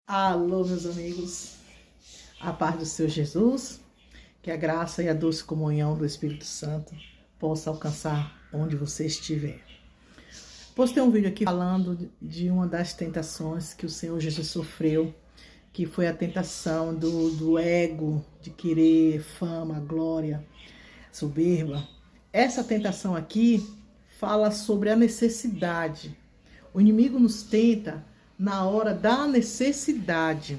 Alô, meus amigos, a paz do Senhor Jesus, que a graça e a doce comunhão do Espírito Santo possa alcançar onde você estiver. Postei um vídeo aqui falando de uma das tentações que o Senhor Jesus sofreu, que foi a tentação do ego, de querer fama, glória, soberba. Essa tentação aqui fala sobre a necessidade. O inimigo nos tenta na hora da necessidade.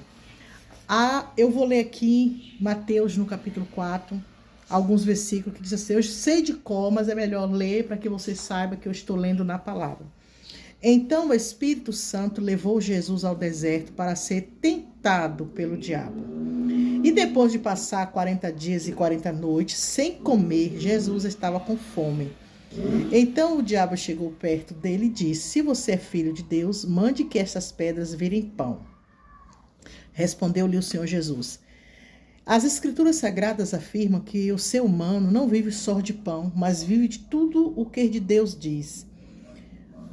Eu vou ler aqui Mateus no capítulo 4, alguns versículos que diz assim, eu sei de cor, mas é melhor ler para que você saiba que eu estou lendo na palavra. Então o Espírito Santo levou Jesus ao deserto para ser tentado pelo diabo. E depois de passar 40 dias e 40 noites sem comer, Jesus estava com fome. Então o diabo chegou perto dele e disse, se você é filho de Deus, mande que essas pedras virem pão. Respondeu-lhe o Senhor Jesus, as escrituras sagradas afirmam que o ser humano não vive só de pão, mas vive de tudo o que de Deus diz.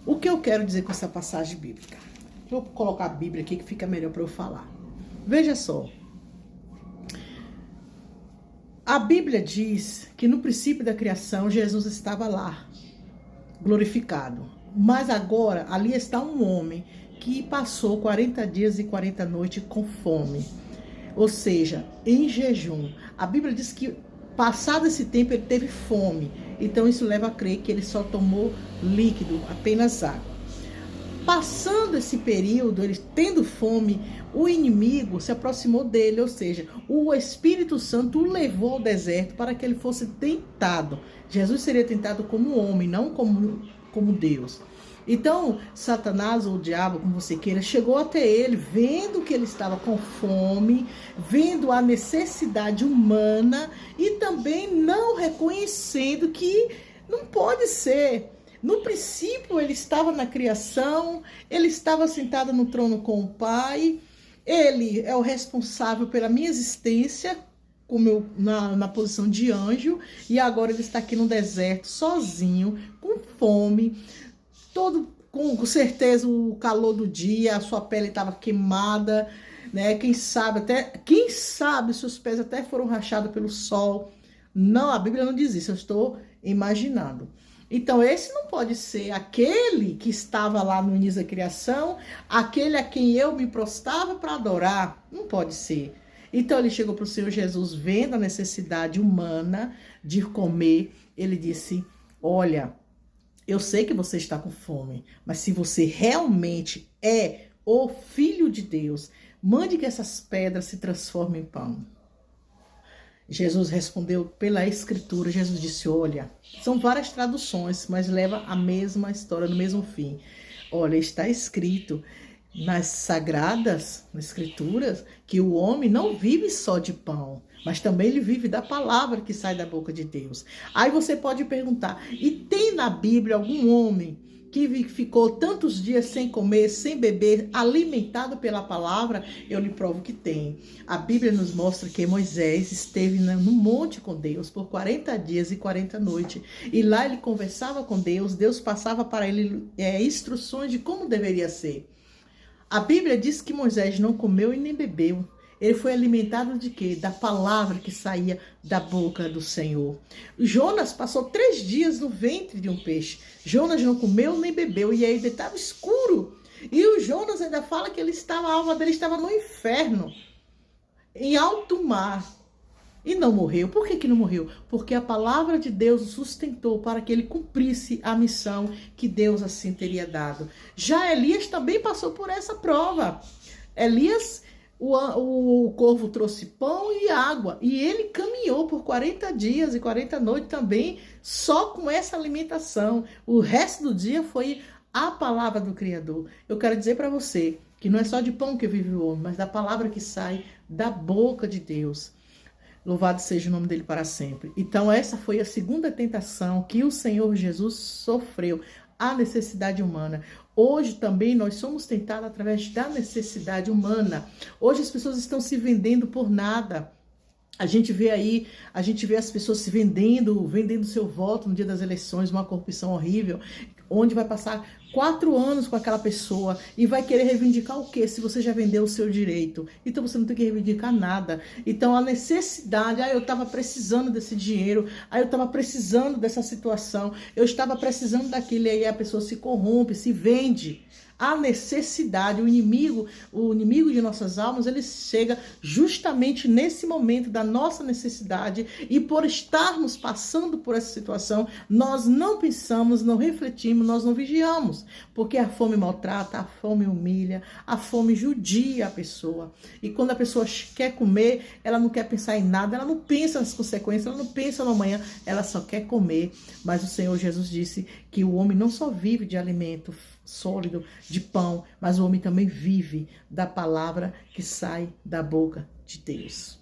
O que eu quero dizer com essa passagem bíblica? Vou colocar a Bíblia aqui que fica melhor para eu falar. Veja só. A Bíblia diz que no princípio da criação Jesus estava lá, glorificado. Mas agora ali está um homem que passou 40 dias e 40 noites com fome. Ou seja, em jejum. A Bíblia diz que passado esse tempo ele teve fome. Então isso leva a crer que ele só tomou líquido, apenas água. Passando esse período, ele tendo fome, o inimigo se aproximou dele, ou seja, o Espírito Santo o levou ao deserto para que ele fosse tentado. Jesus seria tentado como homem, não como Deus. Então, Satanás ou o diabo, como você queira, chegou até ele, vendo que ele estava com fome, vendo a necessidade humana e também não reconhecendo que não pode ser. No princípio, ele estava na criação, ele estava sentado no trono com o Pai, ele é o responsável pela minha existência, como eu, na posição de anjo, e agora ele está aqui no deserto, sozinho, com fome, todo com certeza o calor do dia, a sua pele estava queimada, né? Quem sabe seus pés até foram rachados pelo sol. Não, a Bíblia não diz isso, eu estou imaginando. Então, esse não pode ser aquele que estava lá no início da criação, aquele a quem eu me prostrava para adorar. Não pode ser. Então, ele chegou para o Senhor Jesus, vendo a necessidade humana de comer. Ele disse, olha, eu sei que você está com fome, mas se você realmente é o Filho de Deus, mande que essas pedras se transformem em pão. Jesus respondeu pela Escritura, Jesus disse, olha, são várias traduções, mas leva a mesma história, no mesmo fim. Olha, está escrito nas sagradas, nas Escrituras, que o homem não vive só de pão, mas também ele vive da palavra que sai da boca de Deus. Aí você pode perguntar, e tem na Bíblia algum homem que ficou tantos dias sem comer, sem beber, alimentado pela palavra? Eu lhe provo que tem. A Bíblia nos mostra que Moisés esteve no monte com Deus por 40 dias e 40 noites. E lá ele conversava com Deus, Deus passava para ele instruções de como deveria ser. A Bíblia diz que Moisés não comeu e nem bebeu. Ele foi alimentado de quê? Da palavra que saía da boca do Senhor. Jonas passou 3 dias no ventre de um peixe. Jonas não comeu nem bebeu e aí ele estava escuro. E o Jonas ainda fala que a alma dele estava no inferno, em alto mar. E não morreu. Por que não morreu? Porque a palavra de Deus o sustentou para que ele cumprisse a missão que Deus assim teria dado. Já Elias também passou por essa prova. Elias, o corvo trouxe pão e água. E ele caminhou por 40 dias e 40 noites também, só com essa alimentação. O resto do dia foi a palavra do Criador. Eu quero dizer para você que não é só de pão que vive o homem, mas da palavra que sai da boca de Deus. Louvado seja o nome dele para sempre. Então essa foi a segunda tentação que o Senhor Jesus sofreu, a necessidade humana. Hoje também nós somos tentados através da necessidade humana. Hoje as pessoas estão se vendendo por nada. A gente vê as pessoas se vendendo seu voto no dia das eleições, uma corrupção horrível, onde vai passar 4 anos com aquela pessoa e vai querer reivindicar o quê? Se você já vendeu o seu direito. Então você não tem que reivindicar nada. Então a necessidade, eu estava precisando desse dinheiro, eu estava precisando dessa situação, eu estava precisando daquilo, e aí a pessoa se corrompe, se vende. A necessidade, o inimigo de nossas almas, ele chega justamente nesse momento da nossa necessidade, e por estarmos passando por essa situação, nós não pensamos, não refletimos, nós não vigiamos, porque a fome maltrata, a fome humilha, a fome judia a pessoa. E quando a pessoa quer comer, ela não quer pensar em nada, ela não pensa nas consequências, ela não pensa no amanhã, ela só quer comer. Mas o Senhor Jesus disse que o homem não só vive de alimento sólido, de pão, mas o homem também vive da palavra que sai da boca de Deus.